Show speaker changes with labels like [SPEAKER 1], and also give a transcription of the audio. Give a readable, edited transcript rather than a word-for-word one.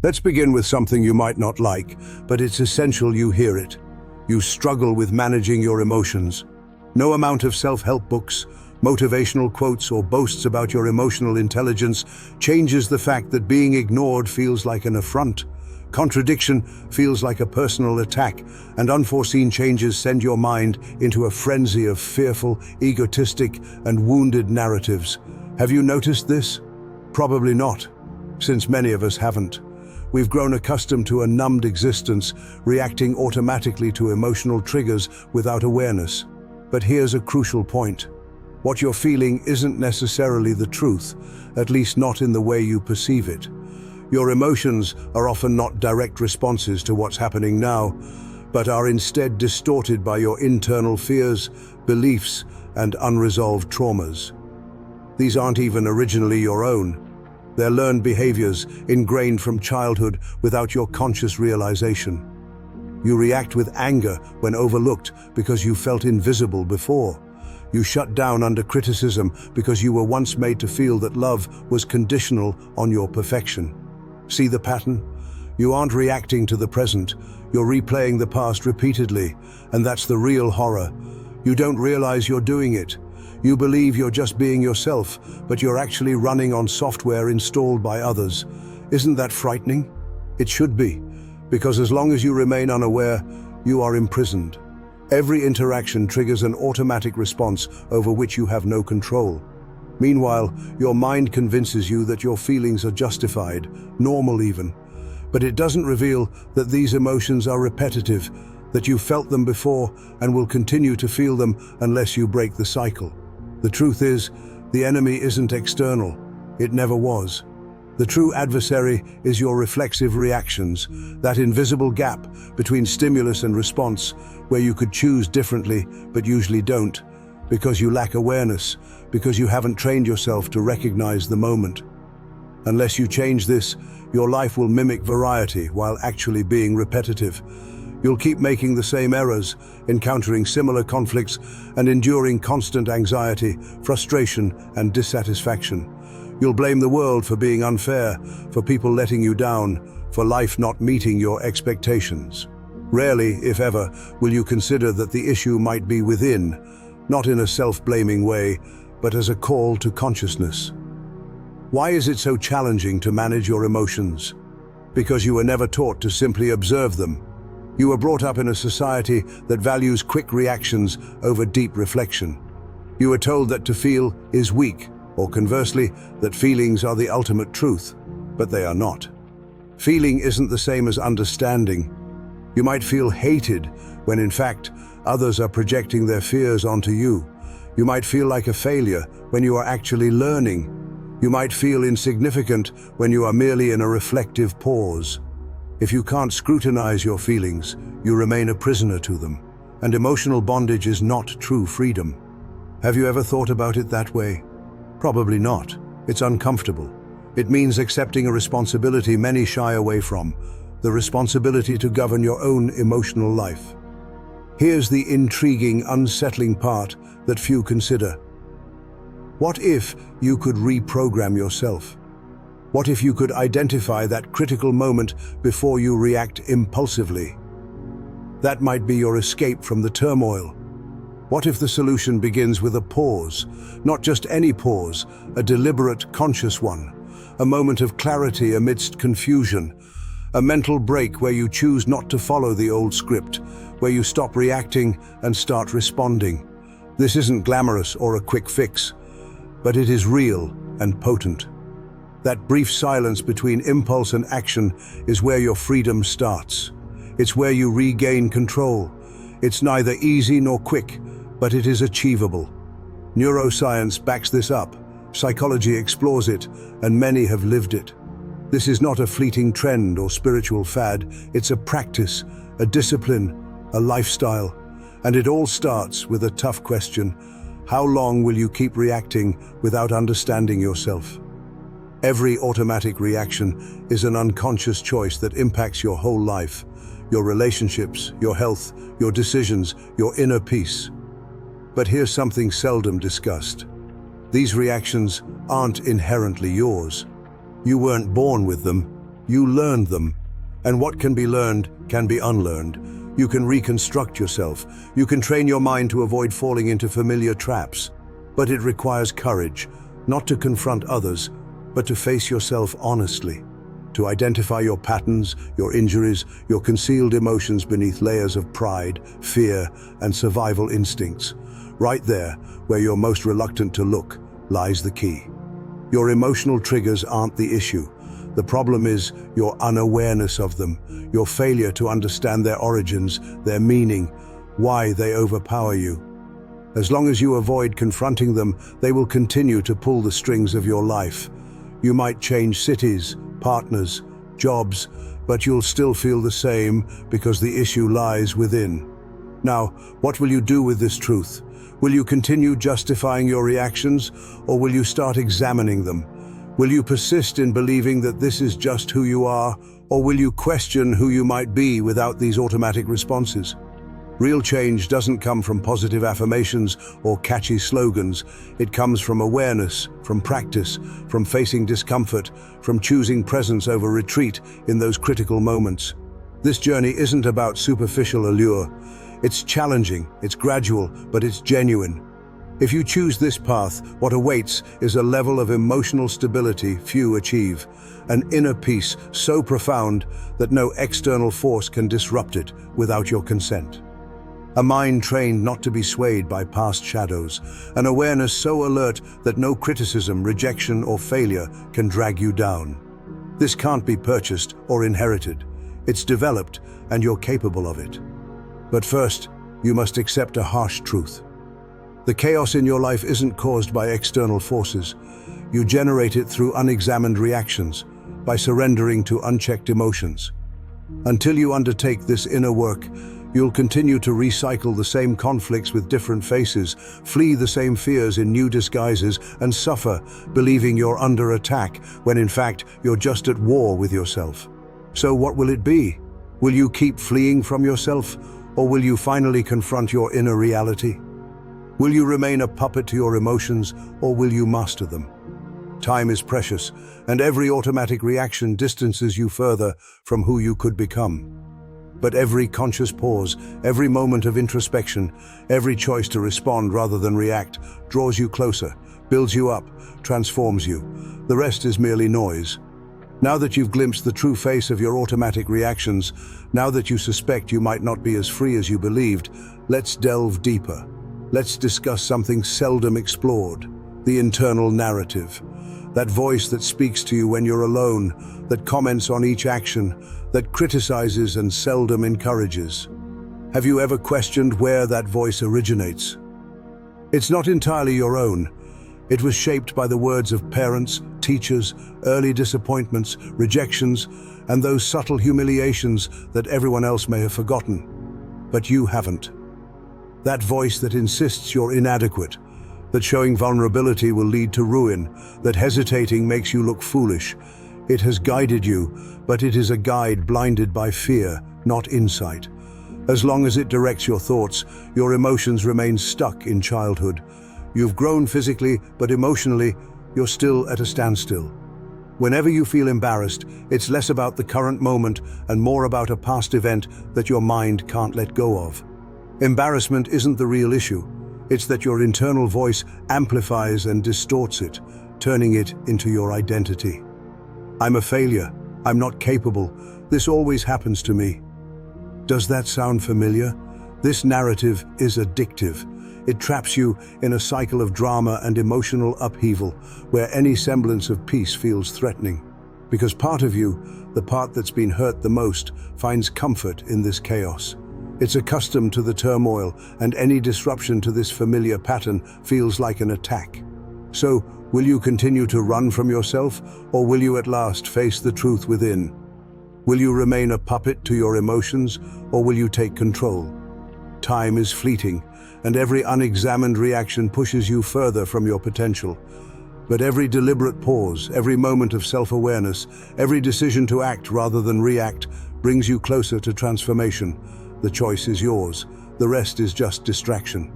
[SPEAKER 1] Let's begin with something you might not like, but it's essential you hear it. You struggle with managing your emotions. No amount of self-help books, motivational quotes, or boasts about your emotional intelligence changes the fact that being ignored feels like an affront. Contradiction feels like a personal attack, and unforeseen changes send your mind into a frenzy of fearful, egotistic, and wounded narratives. Have you noticed this? Probably not, since many of us haven't. We've grown accustomed to a numbed existence, reacting automatically to emotional triggers without awareness. But here's a crucial point. What you're feeling isn't necessarily the truth, at least not in the way you perceive it. Your emotions are often not direct responses to what's happening now, but are instead distorted by your internal fears, beliefs, and unresolved traumas. These aren't even originally your own. They're learned behaviors ingrained from childhood without your conscious realization. You react with anger when overlooked because you felt invisible before. You shut down under criticism because you were once made to feel that love was conditional on your perfection. See the pattern? You aren't reacting to the present, you're replaying the past repeatedly, and that's the real horror. You don't realize you're doing it. You believe you're just being yourself, but you're actually running on software installed by others. Isn't that frightening? It should be, because as long as you remain unaware, you are imprisoned. Every interaction triggers an automatic response over which you have no control. Meanwhile, your mind convinces you that your feelings are justified, normal even. But it doesn't reveal that these emotions are repetitive, that you felt them before and will continue to feel them unless you break the cycle. The truth is, the enemy isn't external. It never was. The true adversary is your reflexive reactions, that invisible gap between stimulus and response, where you could choose differently but usually don't, because you lack awareness, because you haven't trained yourself to recognize the moment. Unless you change this, your life will mimic variety while actually being repetitive. You'll keep making the same errors, encountering similar conflicts, and enduring constant anxiety, frustration, and dissatisfaction. You'll blame the world for being unfair, for people letting you down, for life not meeting your expectations. Rarely, if ever, will you consider that the issue might be within, not in a self-blaming way, but as a call to consciousness. Why is it so challenging to manage your emotions? Because you were never taught to simply observe them. You were brought up in a society that values quick reactions over deep reflection. You were told that to feel is weak, or conversely, that feelings are the ultimate truth, but they are not. Feeling isn't the same as understanding. You might feel hated when in fact, others are projecting their fears onto you. You might feel like a failure when you are actually learning. You might feel insignificant when you are merely in a reflective pause. If you can't scrutinize your feelings, you remain a prisoner to them, and emotional bondage is not true freedom. Have you ever thought about it that way? Probably not. It's uncomfortable. It means accepting a responsibility many shy away from, the responsibility to govern your own emotional life. Here's the intriguing, unsettling part that few consider. What if you could reprogram yourself? What if you could identify that critical moment before you react impulsively? That might be your escape from the turmoil. What if the solution begins with a pause? Not just any pause, a deliberate, conscious one. A moment of clarity amidst confusion. A mental break where you choose not to follow the old script, where you stop reacting and start responding. This isn't glamorous or a quick fix, but it is real and potent. That brief silence between impulse and action is where your freedom starts. It's where you regain control. It's neither easy nor quick, but it is achievable. Neuroscience backs this up, psychology explores it, and many have lived it. This is not a fleeting trend or spiritual fad, it's a practice, a discipline, a lifestyle. And it all starts with a tough question: how long will you keep reacting without understanding yourself? Every automatic reaction is an unconscious choice that impacts your whole life, your relationships, your health, your decisions, your inner peace. But here's something seldom discussed. These reactions aren't inherently yours. You weren't born with them. You learned them. And what can be learned can be unlearned. You can reconstruct yourself. You can train your mind to avoid falling into familiar traps. But it requires courage, not to confront others, but to face yourself honestly, to identify your patterns, your injuries, your concealed emotions beneath layers of pride, fear, and survival instincts. Right there, where you're most reluctant to look, lies the key. Your emotional triggers aren't the issue. The problem is your unawareness of them, your failure to understand their origins, their meaning, why they overpower you. As long as you avoid confronting them, they will continue to pull the strings of your life. You might change cities, partners, jobs, but you'll still feel the same because the issue lies within. Now, what will you do with this truth? Will you continue justifying your reactions, or will you start examining them? Will you persist in believing that this is just who you are, or will you question who you might be without these automatic responses? Real change doesn't come from positive affirmations or catchy slogans. It comes from awareness, from practice, from facing discomfort, from choosing presence over retreat in those critical moments. This journey isn't about superficial allure. It's challenging, it's gradual, but it's genuine. If you choose this path, what awaits is a level of emotional stability few achieve, an inner peace so profound that no external force can disrupt it without your consent. A mind trained not to be swayed by past shadows, an awareness so alert that no criticism, rejection, or failure can drag you down. This can't be purchased or inherited. It's developed, and you're capable of it. But first, you must accept a harsh truth. The chaos in your life isn't caused by external forces. You generate it through unexamined reactions, by surrendering to unchecked emotions. Until you undertake this inner work, you'll continue to recycle the same conflicts with different faces, flee the same fears in new disguises, and suffer, believing you're under attack, when in fact you're just at war with yourself. So what will it be? Will you keep fleeing from yourself, or will you finally confront your inner reality? Will you remain a puppet to your emotions, or will you master them? Time is precious, and every automatic reaction distances you further from who you could become. But every conscious pause, every moment of introspection, every choice to respond rather than react, draws you closer, builds you up, transforms you. The rest is merely noise. Now that you've glimpsed the true face of your automatic reactions, now that you suspect you might not be as free as you believed, let's delve deeper. Let's discuss something seldom explored, the internal narrative. That voice that speaks to you when you're alone, that comments on each action, that criticizes and seldom encourages. Have you ever questioned where that voice originates? It's not entirely your own. It was shaped by the words of parents, teachers, early disappointments, rejections, and those subtle humiliations that everyone else may have forgotten. But you haven't. That voice that insists you're inadequate, that showing vulnerability will lead to ruin, that hesitating makes you look foolish. It has guided you, but it is a guide blinded by fear, not insight. As long as it directs your thoughts, your emotions remain stuck in childhood. You've grown physically, but emotionally, you're still at a standstill. Whenever you feel embarrassed, it's less about the current moment and more about a past event that your mind can't let go of. Embarrassment isn't the real issue. It's that your internal voice amplifies and distorts it, turning it into your identity. I'm a failure. I'm not capable. This always happens to me. Does that sound familiar? This narrative is addictive. It traps you in a cycle of drama and emotional upheaval where any semblance of peace feels threatening. Because part of you, the part that's been hurt the most, finds comfort in this chaos. It's accustomed to the turmoil, and any disruption to this familiar pattern feels like an attack. So, will you continue to run from yourself, or will you at last face the truth within? Will you remain a puppet to your emotions, or will you take control? Time is fleeting, and every unexamined reaction pushes you further from your potential. But every deliberate pause, every moment of self-awareness, every decision to act rather than react brings you closer to transformation. The choice is yours. The rest is just distraction.